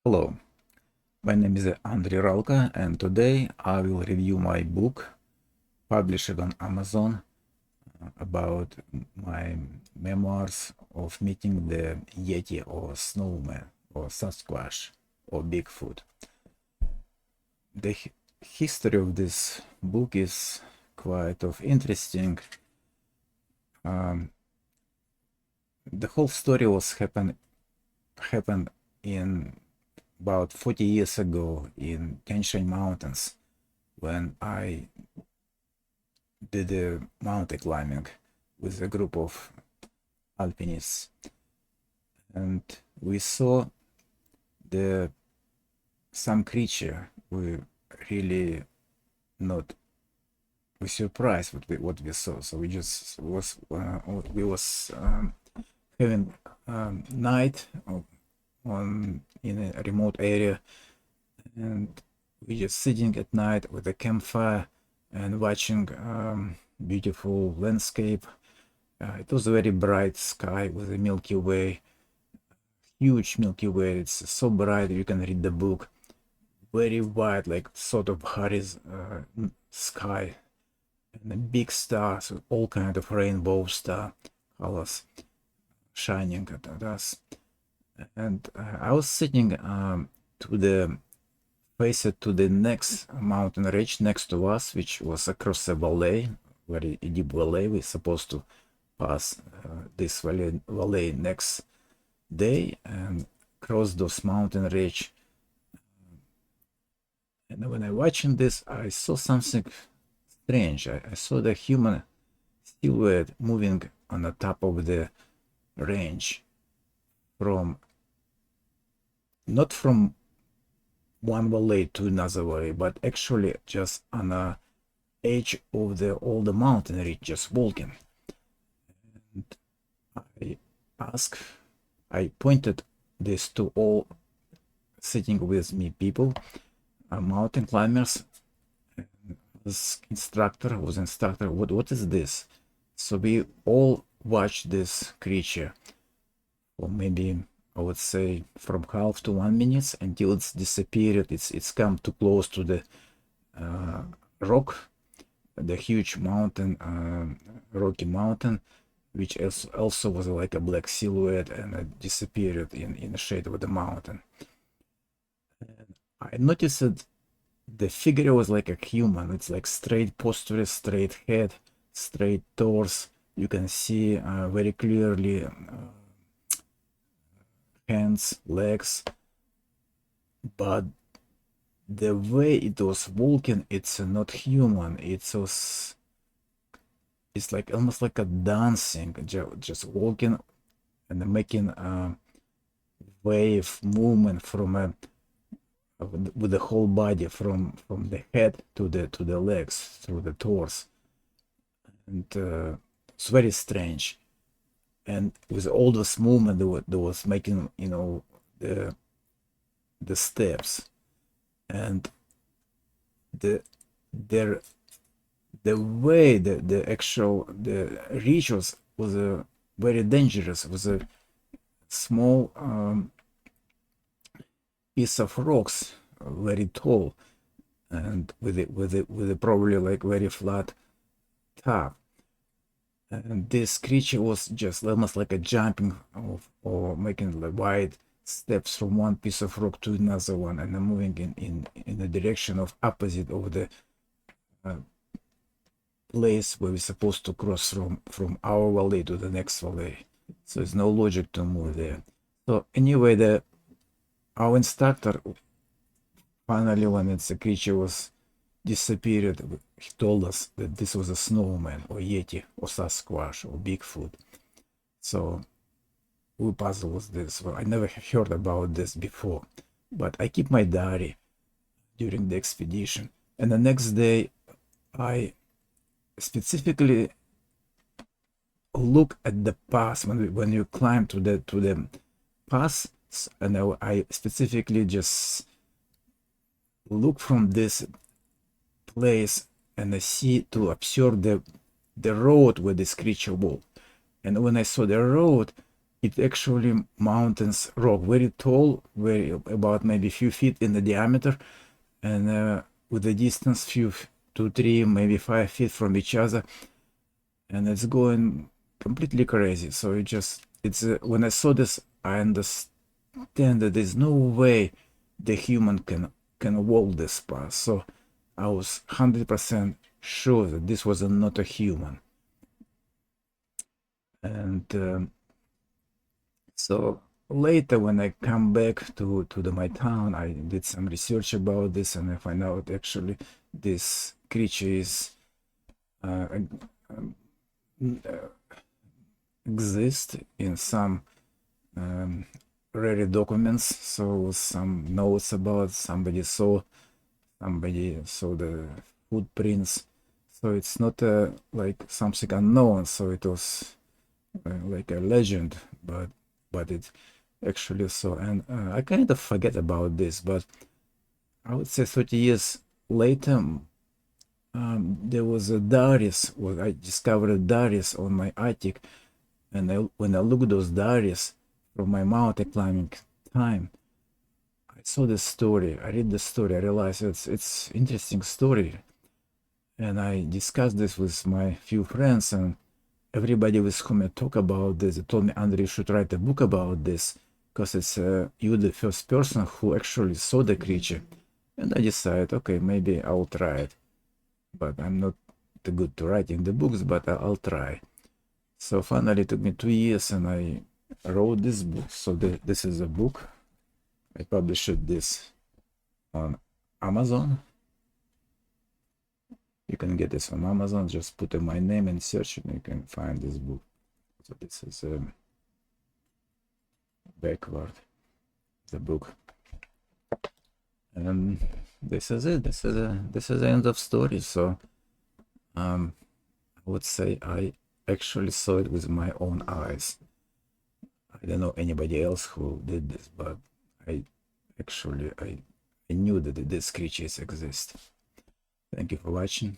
Hello, my name is Andrei Ralka, and today I will review my book published on Amazon about my memoirs of meeting the Yeti or snowman or Sasquatch or Bigfoot. The history of this book is quite of interesting. The whole story happened in about 40 years ago in Tianshan Mountains when I did mountain climbing with a group of alpinists, and we saw the some creature. We really not we surprised what we saw. So we was having night on in a remote area, and we just sitting at night with a campfire and watching beautiful landscape. It was a very bright sky with a Milky Way, huge Milky Way. It's so bright you can read the book. Very wide, like sort of horizon sky, and the big stars, all kind of rainbow star colors shining at us. And I was sitting to the face to the next mountain ridge next to us, which was across a valley, very deep valley. We're supposed to pass this valley next day and cross those mountain ridge. And when I watching this, I saw something strange. I saw the human silhouette moving on the top of the range, from not from one valley to another valley, but actually just on the edge of the mountain ridge, just walking. And I pointed this to all sitting with me people, mountain climbers. This instructor was instructor. What is this? So we all watched this creature for maybe, I would say, from half to 1 minute until it's disappeared. It's come too close to the rock, the huge mountain, rocky mountain, which also was like a black silhouette, and it disappeared in the shade of the mountain. And I noticed that the figure was like a human. It's like straight posture, straight head, straight torso. You can see very clearly hands, legs, but the way it was walking, it's not human. It's like almost like a dancing, just walking and making a wave movement from a with the whole body, from the head to the legs, through the torso. And it's very strange. And with all this movement that was making, the steps, and the their the way the reach was a very dangerous. It was a small piece of rocks, very tall, and with a probably like very flat top. And this creature was just almost like a jumping or making like wide steps from one piece of rock to another one, and moving in the direction of opposite of the uh, place where we're supposed to cross from our valley to the next valley. So there's no logic to move there. So anyway, our instructor finally, when the creature was disappeared, he told us that this was a snowman or Yeti or Sasquatch or Bigfoot. So we puzzled with this. Well, I never heard about this before, but I keep my diary during the expedition. And the next day, I specifically look at the pass when you climb to the pass, and I specifically just look from this place and I see to observe the road where this creature walked. And when I saw the road, it actually mountains rock, very tall, very about maybe a few feet in the diameter, and with the distance few 2, 3, maybe 5 feet from each other, and it's going completely crazy. So it's when I saw this, I understand that there's no way the human can walk this path. So I was 100% sure that this was not a human. And so later, when I come back to my town, I did some research about this, and I find out actually this creature is uh, exist in some rare documents. So some notes about somebody saw the footprints. So it's not like something unknown. So it was like a legend, but it actually so. And I kind of forget about this, but I would say 30 years later, there was a diaries. Well, I discovered diaries on my attic, and when I looked at those diaries from my mountain climbing time, I saw this story. I read the story. I realized it's interesting story, and I discussed this with my few friends, and everybody with whom I talk about this, they told me, Andrei, you should write a book about this, because it's you the first person who actually saw the creature. And I decided, okay, maybe I'll try it, but I'm not too good to writing the books, but I'll try. So finally, it took me 2 years, and I wrote this book. So this is a book. I published this on Amazon. You can get this on Amazon. Just put in my name and search, and you can find this book. So this is backward the book, and this is it. This is the end of story. So I would say I actually saw it with my own eyes. I don't know anybody else who did this, but I actually I knew that these creatures exist. Thank you for watching.